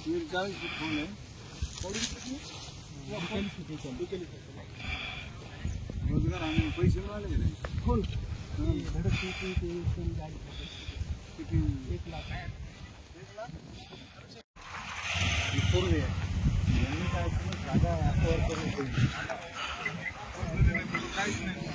रोजगार आणि पैसे मिळाले कोण किती 1 लाख यांनी काय जागा अफोर्ड करून काहीच नाही.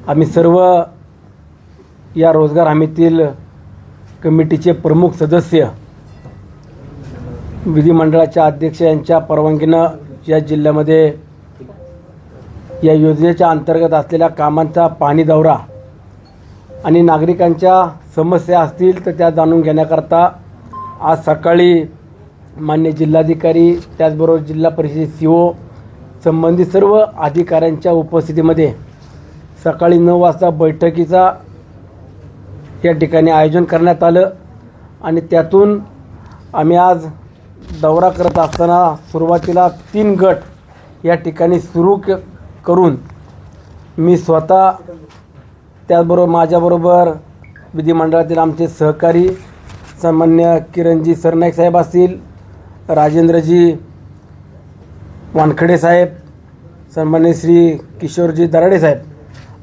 आम्ही सर्व या रोजगार हमीतील कमिटीचे प्रमुख सदस्य विधिमंडळाच्या अध्यक्ष यांच्या परवानगीनं या जिल्ह्यामध्ये या योजनेच्या अंतर्गत असलेल्या कामांचा पाहणी दौरा आणि नागरिकांच्या समस्या असतील तर त्या जाणून घेण्याकरता आज सकाळी मान्य जिल्हाधिकारी त्याचबरोबर जिल्हा परिषद CO संबंधित सर्व अधिकाऱ्यांच्या उपस्थितीमध्ये सकाळी 9 वाजता बैठकीचा या ठिकाणी आयोजन करण्यात आलं आणि त्यातून आम्ही आज दौरा करत असताना सुरुवातीला 3 गट या ठिकाणी सुरू करून मी स्वतः त्याचबरोबर माझ्याबरोबर विधिमंडळातील आमचे सहकारी सन्मान्य किरणजी सरनाईक साहेब असतील, राजेंद्रजी वानखडे साहेब, सन्मान्य श्री किशोरजी दराडे साहेब,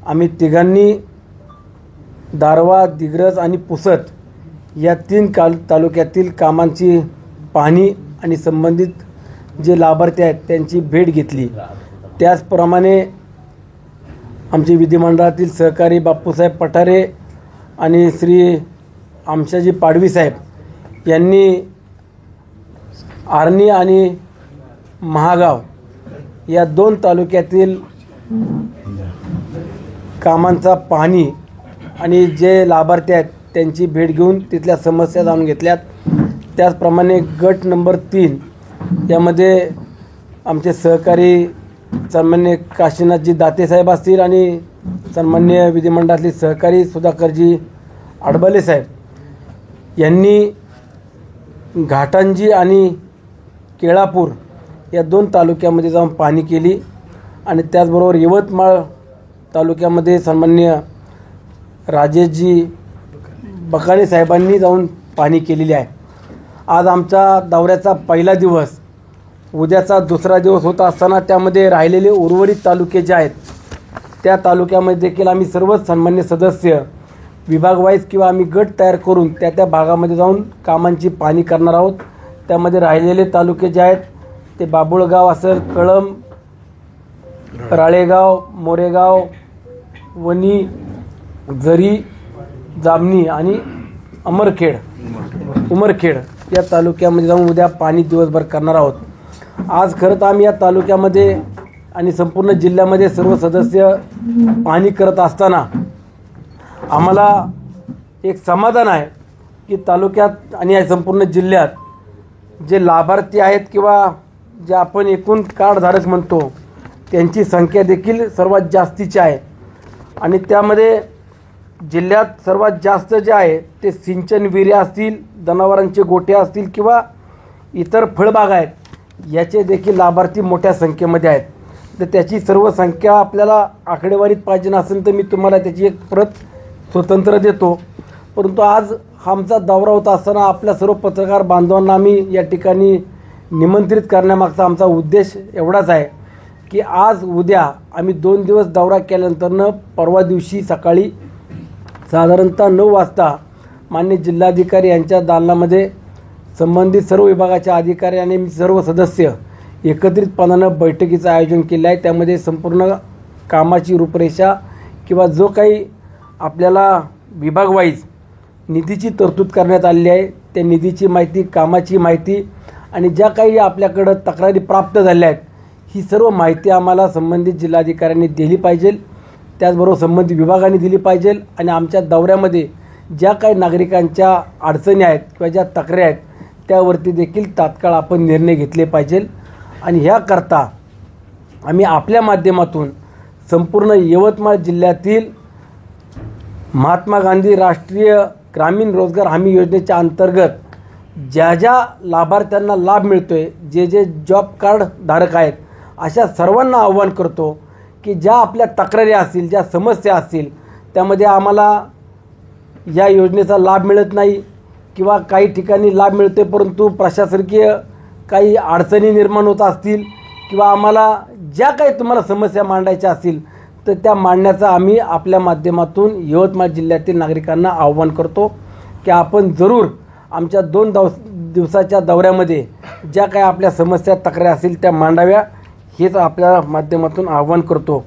आम्ही तिघांनी दारवा, दिग्रस आणि पुसद या 3 तालुक्यातील कामांची पाहणी आणि संबंधित जे लाभार्थी आहेत त्यांची भेट घेतली. त्याचप्रमाणे आमचे विधिमंडळातील सहकारी बापूसाहेब पठारे आणि श्री आमशाजी पाडवी साहेब यांनी आर्णी आणि महागाव या 2 तालुक्यातील कामांचा पाहणी आणि जे लाभार्थी आहेत त्यांची भेट घेऊन तिथल्या समस्या जाणून घेतल्यात. त्याचप्रमाणे गट नंबर 3 यामध्ये आमचे सहकारी सन्मान्य काशीनाथजी दाते साहेब असतील आणि सन्मान्य विधिमंडळातले सहकारी सुधाकरजी आडबले साहेब यांनी घाटंजी आणि केळापूर या 2 तालुक्यामध्ये जाऊन पाहणी केली आणि त्याचबरोबर यवतमाळ तालुक्यामध्ये सन्मान्य राजेशजी बकाणे साहेबांनी जाऊन पाहणी केलेली आहे. आज आमचा दौऱ्याचा पहिला दिवस, उद्याचा दुसरा दिवस होता असताना त्यामध्ये राहिलेले उर्वरित तालुके जे आहेत त्या तालुक्यामध्ये देखील आम्ही सर्वच सन्मान्य सदस्य विभाग वाईज किंवा आम्ही गट तयार करून त्या भागामध्ये जाऊन कामांची पाहणी करणार आहोत. त्यामध्ये राहिलेले तालुके जे आहेत ते बाबुळगाव असेल, कळंब, राळेगाव, मोरेगाव, वणी, जरी, जामणी आणि उमरखेड या तालुक्यामध्ये जाऊन उद्या पाणी दिवसभर करणार आहोत. आज खरं तर आम्ही या तालुक्यामध्ये आणि संपूर्ण जिल्ह्यामध्ये सर्व सदस्य पाहणी करत असताना आम्हाला एक समाधान आहे की तालुक्यात आणि या संपूर्ण जिल्ह्यात जे लाभार्थी आहेत किंवा जे आपण एकूण कार्डधारक म्हणतो त्यांची संख्या देखील सर्वात जास्तीची आहे आणि त्यामध्ये जिल्ह्यात सर्वात जास्त जे आहे ते सिंचन विहिरी असतील, जनावरांचे गोठे असतील किंवा इतर फळबाग आहेत, याचे देखील लाभार्थी मोठ्या संख्येमध्ये आहेत. तर त्याची सर्व संख्या आपल्याला आकडेवारीत पाहिजे नसेल तर मी तुम्हाला त्याची एक प्रत स्वतंत्र देतो. परंतु आज आमचा दौरा होता असताना आपल्या सर्व पत्रकार बांधवांना आम्ही या ठिकाणी निमंत्रित करण्यामागचा आमचा उद्देश एवढाच आहे की आज उद्या आम्ही 2 दिवस दौरा केल्यानंतरनं परवा दिवशी सकाळी साधारणतः 9 वाजता मान्य जिल्हाधिकारी यांच्या दालनामध्ये संबंधित सर्व विभागाच्या अधिकारी आणि सर्व सदस्य एकत्रितपणानं बैठकीचं आयोजन केलं आहे. त्यामध्ये संपूर्ण कामाची रूपरेषा किंवा जो काही आपल्याला विभाग वाईज निधीची तरतूद करण्यात आलेली आहे त्या निधीची माहिती, कामाची माहिती आणि ज्या काही आपल्याकडं तक्रारी प्राप्त झाल्या आहेत ही सर्व माहिती आम्हाला संबंधित जिल्हाधिकाऱ्यांनी दिली पाहिजे, त्याचबरोबर संबंधित विभागाने दिली पाहिजे आणि आमच्या दौऱ्यामध्ये ज्या काही नागरिकांच्या अडचणी आहेत किंवा ज्या तक्रारी आहेत त्यावरती देखील तात्काळ आपण निर्णय घेतले पाहिजे. आणि ह्याकरता आम्ही आपल्या माध्यमातून संपूर्ण यवतमाळ जिल्ह्यातील महात्मा गांधी राष्ट्रीय ग्रामीण रोजगार हमी योजनेच्या अंतर्गत ज्या ज्या लाभार्थ्यांना लाभ मिळतोय, जे जे जॉब कार्ड धारक आहेत, अशा सर्वांना आव्हान करतो की ज्या आपल्या तक्रारी असतील, ज्या समस्या असतील, त्यामध्ये आम्हाला या योजनेचा लाभ मिळत नाही किंवा काही ठिकाणी लाभ मिळते परंतु प्रशासकीय काही अडचणी निर्माण होत असतील किंवा आम्हाला ज्या काही तुम्हाला समस्या मांडायच्या असतील तर त्या मांडण्याचा आम्ही आपल्या माध्यमातून यवतमाळ जिल्ह्यातील नागरिकांना आव्हान करतो की आपण जरूर आमच्या 2 दिवसाच्या दौऱ्यामध्ये ज्या काही आपल्या समस्या तक्रारी असतील त्या मांडाव्या, हेच आपल्या माध्यमातून आव्हान करतो.